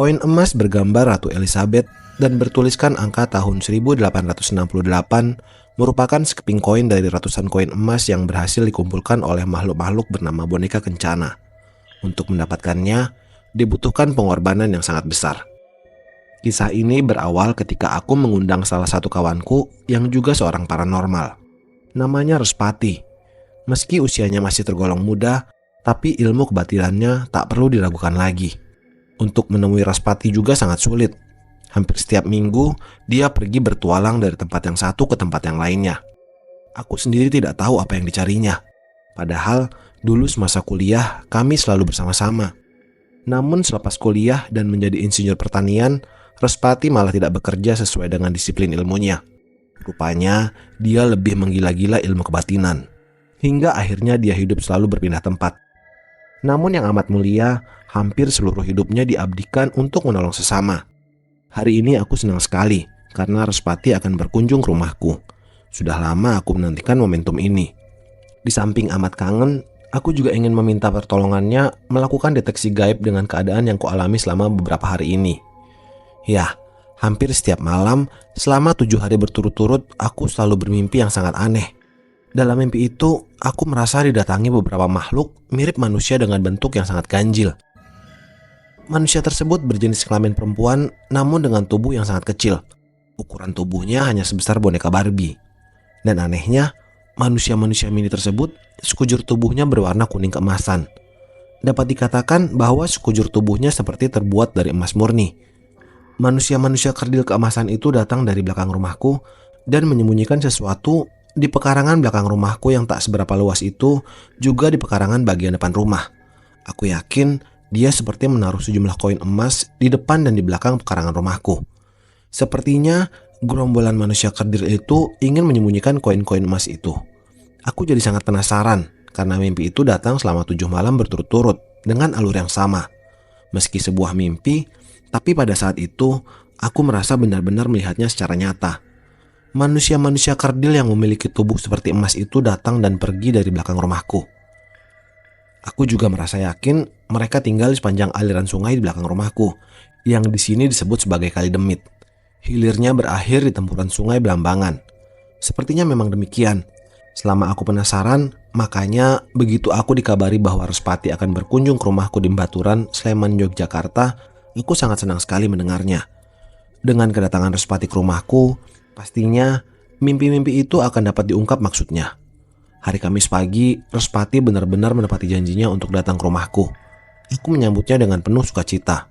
Koin emas bergambar Ratu Elizabeth dan bertuliskan angka tahun 1868 merupakan sekeping koin dari ratusan koin emas yang berhasil dikumpulkan oleh makhluk-makhluk bernama boneka kencana. Untuk mendapatkannya, dibutuhkan pengorbanan yang sangat besar. Kisah ini berawal ketika aku mengundang salah satu kawanku yang juga seorang paranormal. Namanya Respati. Meski usianya masih tergolong muda, tapi ilmu kebatinannya tak perlu diragukan lagi. Untuk menemui Respati juga sangat sulit. Hampir setiap minggu, dia pergi bertualang dari tempat yang satu ke tempat yang lainnya. Aku sendiri tidak tahu apa yang dicarinya. Padahal, dulu semasa kuliah, kami selalu bersama-sama. Namun selepas kuliah dan menjadi insinyur pertanian, Respati malah tidak bekerja sesuai dengan disiplin ilmunya. Rupanya, dia lebih menggila-gila ilmu kebatinan. Hingga akhirnya dia hidup selalu berpindah tempat. Namun yang amat mulia, hampir seluruh hidupnya diabdikan untuk menolong sesama. Hari ini aku senang sekali karena Respati akan berkunjung ke rumahku. Sudah lama aku menantikan momentum ini. Di samping amat kangen, aku juga ingin meminta pertolongannya melakukan deteksi gaib dengan keadaan yang kualami selama beberapa hari ini. Ya, hampir setiap malam selama 7 hari berturut-turut aku selalu bermimpi yang sangat aneh. Dalam mimpi itu, aku merasa didatangi beberapa makhluk mirip manusia dengan bentuk yang sangat ganjil. Manusia tersebut berjenis kelamin perempuan namun dengan tubuh yang sangat kecil. Ukuran tubuhnya hanya sebesar boneka Barbie. Dan anehnya, manusia-manusia mini tersebut sekujur tubuhnya berwarna kuning keemasan. Dapat dikatakan bahwa sekujur tubuhnya seperti terbuat dari emas murni. Manusia-manusia kerdil keemasan itu datang dari belakang rumahku dan menyembunyikan sesuatu di pekarangan belakang rumahku yang tak seberapa luas itu, juga di pekarangan bagian depan rumah. Aku yakin dia seperti menaruh sejumlah koin emas di depan dan di belakang pekarangan rumahku. Sepertinya gerombolan manusia kerdil itu ingin menyembunyikan koin-koin emas itu. Aku jadi sangat penasaran karena mimpi itu datang selama 7 malam berturut-turut dengan alur yang sama. Meski sebuah mimpi, tapi pada saat itu aku merasa benar-benar melihatnya secara nyata. Manusia-manusia kerdil yang memiliki tubuh seperti emas itu datang dan pergi dari belakang rumahku. Aku juga merasa yakin mereka tinggal di sepanjang aliran sungai di belakang rumahku, yang di sini disebut sebagai Kali Demit. Hilirnya berakhir di tempuran sungai Belambangan. Sepertinya memang demikian. Selama aku penasaran, makanya begitu aku dikabari bahwa Respati akan berkunjung ke rumahku di Baturan, Sleman, Yogyakarta, aku sangat senang sekali mendengarnya. Dengan kedatangan Respati ke rumahku, pastinya mimpi-mimpi itu akan dapat diungkap maksudnya. Hari Kamis pagi, Respati benar-benar menepati janjinya untuk datang ke rumahku. Aku menyambutnya dengan penuh sukacita.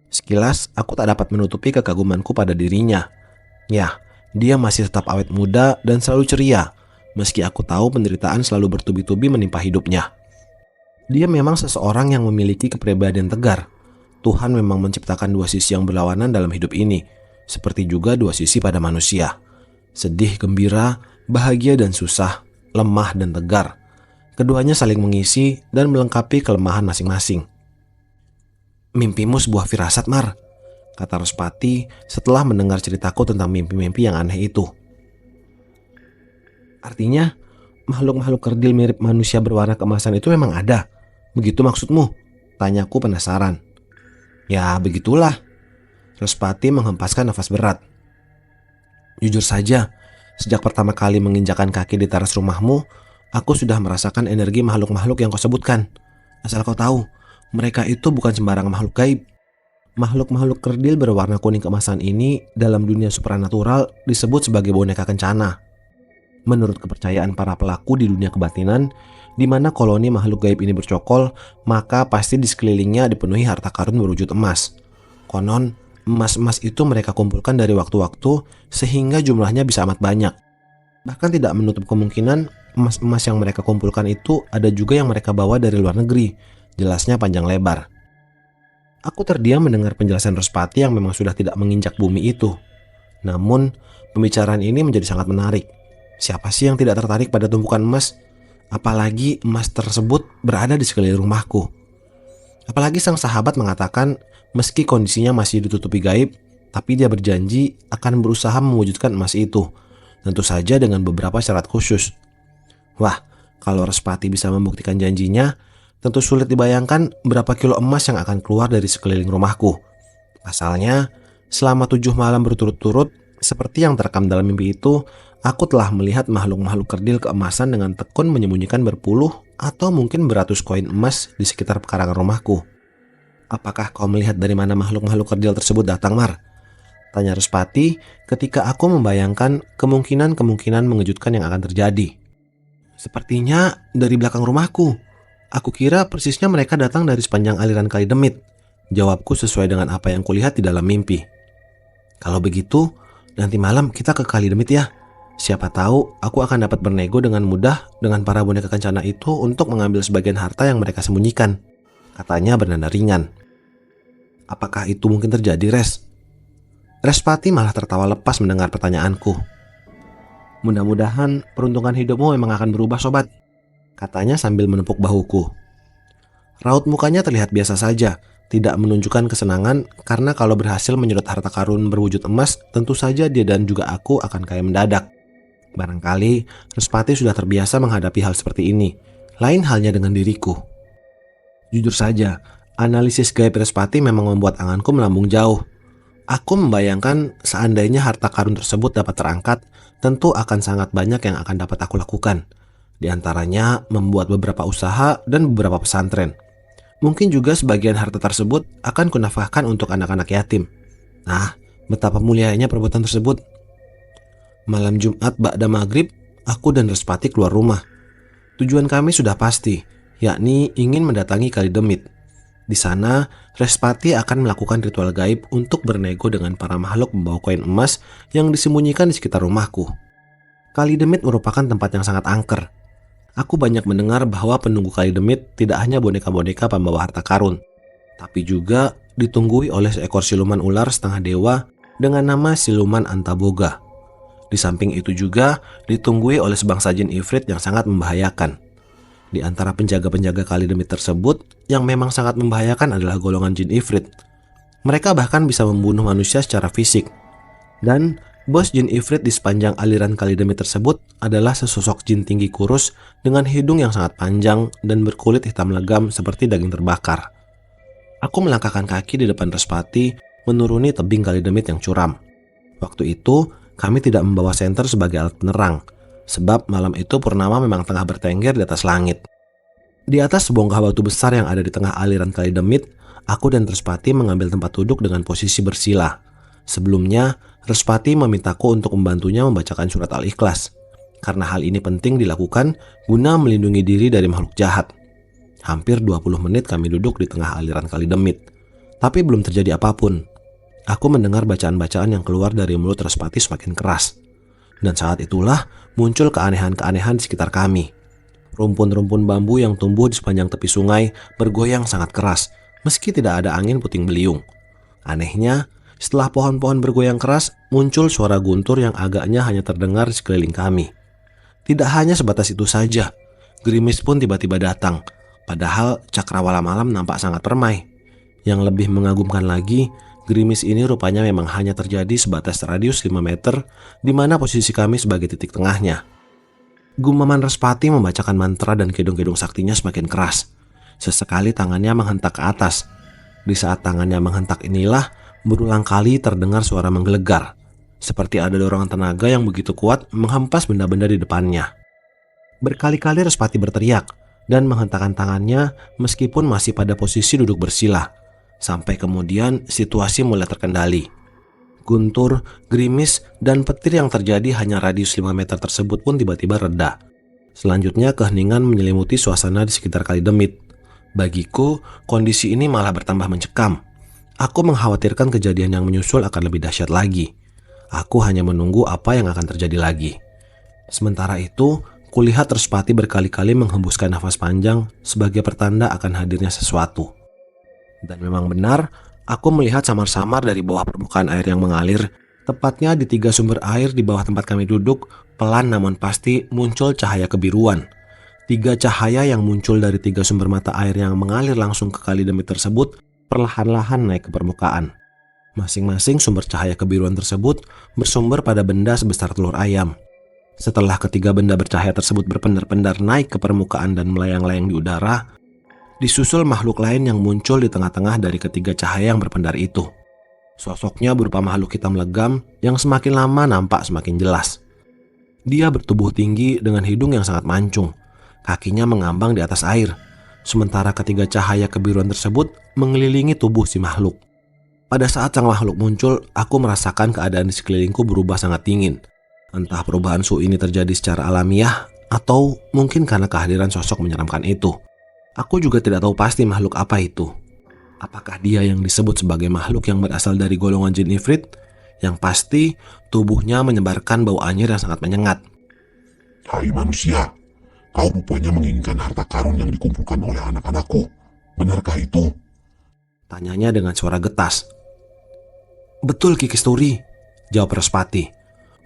Sekilas, aku tak dapat menutupi kekagumanku pada dirinya. Ya, dia masih tetap awet muda dan selalu ceria, meski aku tahu penderitaan selalu bertubi-tubi menimpa hidupnya. Dia memang seseorang yang memiliki kepribadian tegar. Tuhan memang menciptakan dua sisi yang berlawanan dalam hidup ini, seperti juga dua sisi pada manusia. Sedih, gembira, bahagia dan susah, lemah dan tegar. Keduanya saling mengisi dan melengkapi kelemahan masing-masing. Mimpimu sebuah firasat, Mar, kata Respati setelah mendengar ceritaku tentang mimpi-mimpi yang aneh itu. Artinya, makhluk-makhluk kerdil mirip manusia berwarna keemasan itu memang ada? Begitu maksudmu? Tanyaku penasaran. Ya, begitulah. Respati menghempaskan nafas berat. Jujur saja, sejak pertama kali menginjakan kaki di teras rumahmu, aku sudah merasakan energi makhluk-makhluk yang kau sebutkan. Asal kau tahu, mereka itu bukan sembarang makhluk gaib. Makhluk-makhluk kerdil berwarna kuning keemasan ini dalam dunia supranatural disebut sebagai boneka kencana. Menurut kepercayaan para pelaku di dunia kebatinan, di mana koloni makhluk gaib ini bercokol, maka pasti di sekelilingnya dipenuhi harta karun berwujud emas. Konon, emas-emas itu mereka kumpulkan dari waktu-waktu sehingga jumlahnya bisa amat banyak. Bahkan tidak menutup kemungkinan emas-emas yang mereka kumpulkan itu ada juga yang mereka bawa dari luar negeri, jelasnya panjang lebar. Aku terdiam mendengar penjelasan Respati yang memang sudah tidak menginjak bumi itu. Namun, pembicaraan ini menjadi sangat menarik. Siapa sih yang tidak tertarik pada tumpukan emas? Apalagi emas tersebut berada di sekeliling rumahku. Apalagi sang sahabat mengatakan meski kondisinya masih ditutupi gaib, tapi dia berjanji akan berusaha mewujudkan emas itu. Tentu saja dengan beberapa syarat khusus. Wah, kalau Respati bisa membuktikan janjinya, tentu sulit dibayangkan berapa kilo emas yang akan keluar dari sekeliling rumahku. Pasalnya, selama 7 malam berturut-turut, seperti yang terekam dalam mimpi itu, aku telah melihat makhluk-makhluk kerdil keemasan dengan tekun menyembunyikan berpuluh atau mungkin beratus koin emas di sekitar pekarangan rumahku. Apakah kau melihat dari mana makhluk-makhluk kerdil tersebut datang, Mar? Tanya Respati ketika aku membayangkan kemungkinan-kemungkinan mengejutkan yang akan terjadi. Sepertinya dari belakang rumahku. Aku kira persisnya mereka datang dari sepanjang aliran Kali Demit. Jawabku sesuai dengan apa yang kulihat di dalam mimpi. Kalau begitu, nanti malam kita ke Kali Demit ya. Siapa tahu aku akan dapat bernego dengan mudah dengan para boneka kencana itu untuk mengambil sebagian harta yang mereka sembunyikan. Katanya bernada ringan. Apakah itu mungkin terjadi, Res? Respati malah tertawa lepas mendengar pertanyaanku. Mudah-mudahan peruntungan hidupmu memang akan berubah, sobat. Katanya sambil menepuk bahuku. Raut mukanya terlihat biasa saja, tidak menunjukkan kesenangan karena kalau berhasil menyedot harta karun berwujud emas, tentu saja dia dan juga aku akan kaya mendadak. Barangkali Respati sudah terbiasa menghadapi hal seperti ini. Lain halnya dengan diriku. Jujur saja, analisis gaib Respati memang membuat anganku melambung jauh. Aku membayangkan seandainya harta karun tersebut dapat terangkat, tentu akan sangat banyak yang akan dapat aku lakukan. Di antaranya membuat beberapa usaha dan beberapa pesantren. Mungkin juga sebagian harta tersebut akan kunafkahkan untuk anak-anak yatim. Nah, betapa mulianya perbuatan tersebut. Malam Jumat ba'da maghrib, aku dan Respati keluar rumah. Tujuan kami sudah pasti, yakni ingin mendatangi Kali Demit. Di sana, Respati akan melakukan ritual gaib untuk bernego dengan para makhluk membawa koin emas yang disembunyikan di sekitar rumahku. Kali Demit merupakan tempat yang sangat angker. Aku banyak mendengar bahwa penunggu Kali Demit tidak hanya boneka-boneka pembawa harta karun, tapi juga ditunggui oleh seekor siluman ular setengah dewa dengan nama Siluman Antaboga. Di samping itu juga ditunggui oleh sebangsa jin ifrit yang sangat membahayakan. Di antara penjaga-penjaga Kali Demit tersebut, yang memang sangat membahayakan adalah golongan jin ifrit. Mereka bahkan bisa membunuh manusia secara fisik. Dan bos jin ifrit di sepanjang aliran Kali Demit tersebut adalah sesosok jin tinggi kurus dengan hidung yang sangat panjang dan berkulit hitam legam seperti daging terbakar. Aku melangkahkan kaki di depan Respati menuruni tebing Kali Demit yang curam. Waktu itu, kami tidak membawa senter sebagai alat penerang, sebab malam itu purnama memang tengah bertengger di atas langit. Di atas sebongkah batu besar yang ada di tengah aliran Kali Demit, aku dan Respati mengambil tempat duduk dengan posisi bersila. Sebelumnya, Respati memintaku untuk membantunya membacakan surat Al-Ikhlas, karena hal ini penting dilakukan guna melindungi diri dari makhluk jahat. Hampir 20 menit kami duduk di tengah aliran Kali Demit, tapi belum terjadi apapun. Aku mendengar bacaan-bacaan yang keluar dari mulut Respati semakin keras. Dan saat itulah muncul keanehan-keanehan di sekitar kami. Rumpun-rumpun bambu yang tumbuh di sepanjang tepi sungai bergoyang sangat keras, meski tidak ada angin puting beliung. Anehnya, setelah pohon-pohon bergoyang keras, muncul suara guntur yang agaknya hanya terdengar di sekeliling kami. Tidak hanya sebatas itu saja, gerimis pun tiba-tiba datang, padahal cakrawala malam nampak sangat permai. Yang lebih mengagumkan lagi, gerimis ini rupanya memang hanya terjadi sebatas radius 5 meter, di mana posisi kami sebagai titik tengahnya. Gumaman Respati membacakan mantra dan kedong-kedong saktinya semakin keras. Sesekali tangannya menghentak ke atas. Di saat tangannya menghentak inilah, berulang kali terdengar suara menggelegar, seperti ada dorongan tenaga yang begitu kuat menghempas benda-benda di depannya. Berkali-kali Respati berteriak dan menghentakkan tangannya meskipun masih pada posisi duduk bersila. Sampai kemudian situasi mulai terkendali. Guntur, gerimis, dan petir yang terjadi hanya radius 5 meter tersebut pun tiba-tiba reda. Selanjutnya keheningan menyelimuti suasana di sekitar Kali Demit. Bagiku, kondisi ini malah bertambah mencekam. Aku mengkhawatirkan kejadian yang menyusul akan lebih dahsyat lagi. Aku hanya menunggu apa yang akan terjadi lagi. Sementara itu, kulihat Respati berkali-kali menghembuskan nafas panjang sebagai pertanda akan hadirnya sesuatu. Dan memang benar, aku melihat samar-samar dari bawah permukaan air yang mengalir, tepatnya di 3 sumber air di bawah tempat kami duduk, pelan namun pasti muncul cahaya kebiruan. 3 cahaya yang muncul dari 3 sumber mata air yang mengalir langsung ke Kali Demit tersebut perlahan-lahan naik ke permukaan. Masing-masing sumber cahaya kebiruan tersebut bersumber pada benda sebesar telur ayam. Setelah ketiga benda bercahaya tersebut berpendar-pendar naik ke permukaan dan melayang-layang di udara, disusul makhluk lain yang muncul di tengah-tengah dari ketiga cahaya yang berpendar itu. Sosoknya berupa makhluk hitam legam yang semakin lama nampak semakin jelas. Dia bertubuh tinggi dengan hidung yang sangat mancung. Kakinya mengambang di atas air, sementara ketiga cahaya kebiruan tersebut mengelilingi tubuh si makhluk. Pada saat sang makhluk muncul, aku merasakan keadaan di sekelilingku berubah sangat dingin. Entah perubahan suhu ini terjadi secara alamiah atau mungkin karena kehadiran sosok menyeramkan itu. Aku juga tidak tahu pasti makhluk apa itu. Apakah dia yang disebut sebagai makhluk yang berasal dari golongan jin ifrit? Yang pasti, tubuhnya menyebarkan bau anyir yang sangat menyengat. Hai manusia, kau rupanya menginginkan harta karun yang dikumpulkan oleh anak-anakku. Benarkah itu? Tanyanya dengan suara getas. Betul Ki Kesturi, jawab Respati.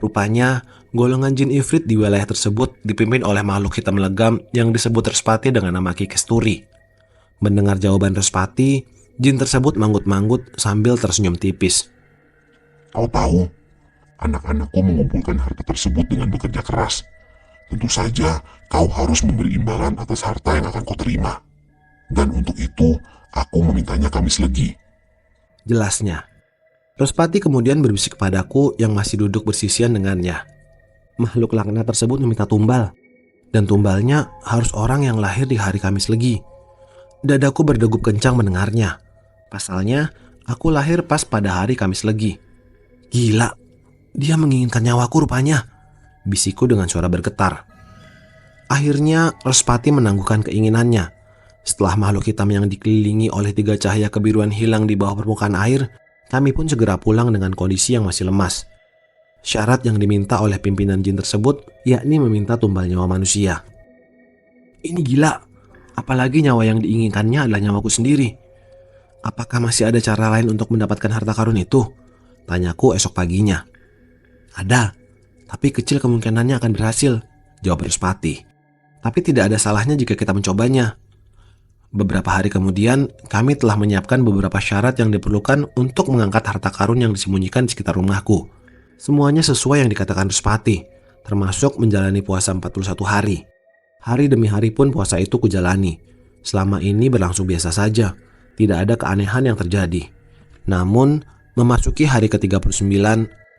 Rupanya, golongan jin ifrit di wilayah tersebut dipimpin oleh makhluk hitam legam yang disebut Respati dengan nama Ki Kesturi. Mendengar jawaban Respati, jin tersebut manggut-manggut sambil tersenyum tipis. Kau tahu, anak-anakku mengumpulkan harta tersebut dengan bekerja keras. Tentu saja kau harus memberi imbalan atas harta yang akan kau terima. Dan untuk itu, aku memintanya Kamis Legi. Jelasnya. Respati kemudian berbisik kepadaku yang masih duduk bersisian dengannya. Makhluk laknat tersebut meminta tumbal. Dan tumbalnya harus orang yang lahir di hari Kamis Legi. Dadaku berdegup kencang mendengarnya. Pasalnya, aku lahir pas pada hari Kamis Legi. Gila, dia menginginkan nyawaku rupanya, bisikku dengan suara bergetar. Akhirnya, Respati menangguhkan keinginannya. Setelah makhluk hitam yang dikelilingi oleh tiga cahaya kebiruan hilang di bawah permukaan air, kami pun segera pulang dengan kondisi yang masih lemas. Syarat yang diminta oleh pimpinan jin tersebut yakni meminta tumbal nyawa manusia. Ini gila, apalagi nyawa yang diinginkannya adalah nyawaku sendiri. Apakah masih ada cara lain untuk mendapatkan harta karun itu? Tanyaku esok paginya. Ada, tapi kecil kemungkinannya akan berhasil, jawab Respati. Tapi tidak ada salahnya jika kita mencobanya. Beberapa hari kemudian, kami telah menyiapkan beberapa syarat yang diperlukan untuk mengangkat harta karun yang disembunyikan di sekitar rumahku. Semuanya sesuai yang dikatakan Respati, termasuk menjalani puasa 41 hari. Hari demi hari pun puasa itu kujalani. Selama ini berlangsung biasa saja, tidak ada keanehan yang terjadi. Namun, memasuki hari ke-39,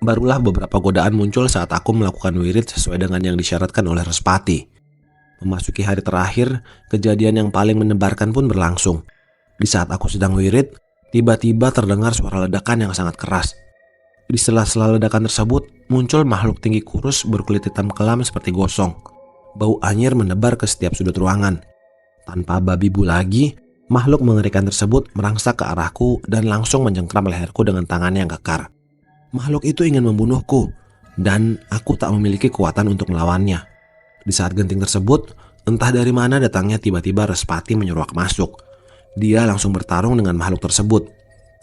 barulah beberapa godaan muncul saat aku melakukan wirid sesuai dengan yang disyaratkan oleh Respati. Memasuki hari terakhir, kejadian yang paling mendebarkan pun berlangsung. Di saat aku sedang wirid, tiba-tiba terdengar suara ledakan yang sangat keras. Di sela-sela ledakan tersebut, muncul makhluk tinggi kurus berkulit hitam kelam seperti gosong. Bau anyir menebar ke setiap sudut ruangan. Tanpa babi bu lagi, makhluk mengerikan tersebut merangsak ke arahku dan langsung mencengkram leherku dengan tangannya yang kekar. Makhluk itu ingin membunuhku, dan aku tak memiliki kekuatan untuk melawannya. Di saat genting tersebut, entah dari mana datangnya tiba-tiba Respati menyuruh aku masuk. Dia langsung bertarung dengan makhluk tersebut.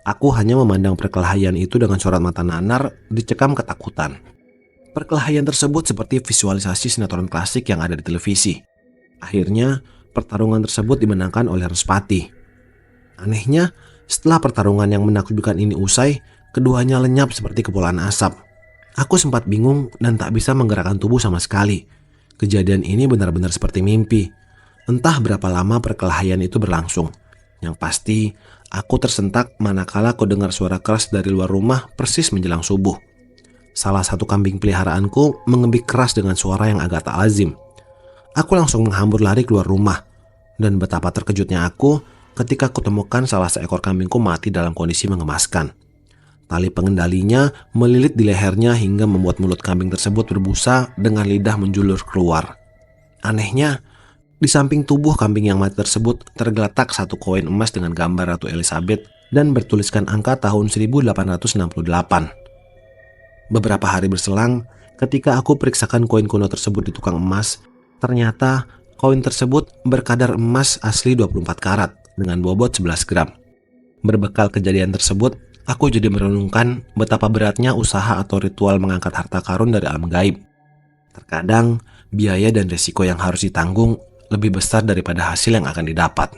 Aku hanya memandang perkelahian itu dengan sorot mata nanar, dicekam ketakutan. Perkelahian tersebut seperti visualisasi sinetron klasik yang ada di televisi. Akhirnya, pertarungan tersebut dimenangkan oleh Respati. Anehnya, setelah pertarungan yang menakjubkan ini usai, keduanya lenyap seperti kepulan asap. Aku sempat bingung dan tak bisa menggerakkan tubuh sama sekali. Kejadian ini benar-benar seperti mimpi. Entah berapa lama perkelahian itu berlangsung. Yang pasti, aku tersentak manakala ku dengar suara keras dari luar rumah persis menjelang subuh. Salah satu kambing peliharaanku mengembik keras dengan suara yang agak tak lazim. Aku langsung menghambur lari keluar rumah. Dan betapa terkejutnya aku ketika kutemukan salah seekor kambingku mati dalam kondisi mengemaskan. Tali pengendalinya melilit di lehernya hingga membuat mulut kambing tersebut berbusa dengan lidah menjulur keluar. Anehnya, di samping tubuh kambing yang mati tersebut tergeletak satu koin emas dengan gambar Ratu Elizabeth dan bertuliskan angka tahun 1868. Beberapa hari berselang, ketika aku periksakan koin kuno tersebut di tukang emas, ternyata koin tersebut berkadar emas asli 24 karat dengan bobot 11 gram. Berbekal kejadian tersebut, aku jadi merenungkan betapa beratnya usaha atau ritual mengangkat harta karun dari alam gaib. Terkadang, biaya dan resiko yang harus ditanggung lebih besar daripada hasil yang akan didapat.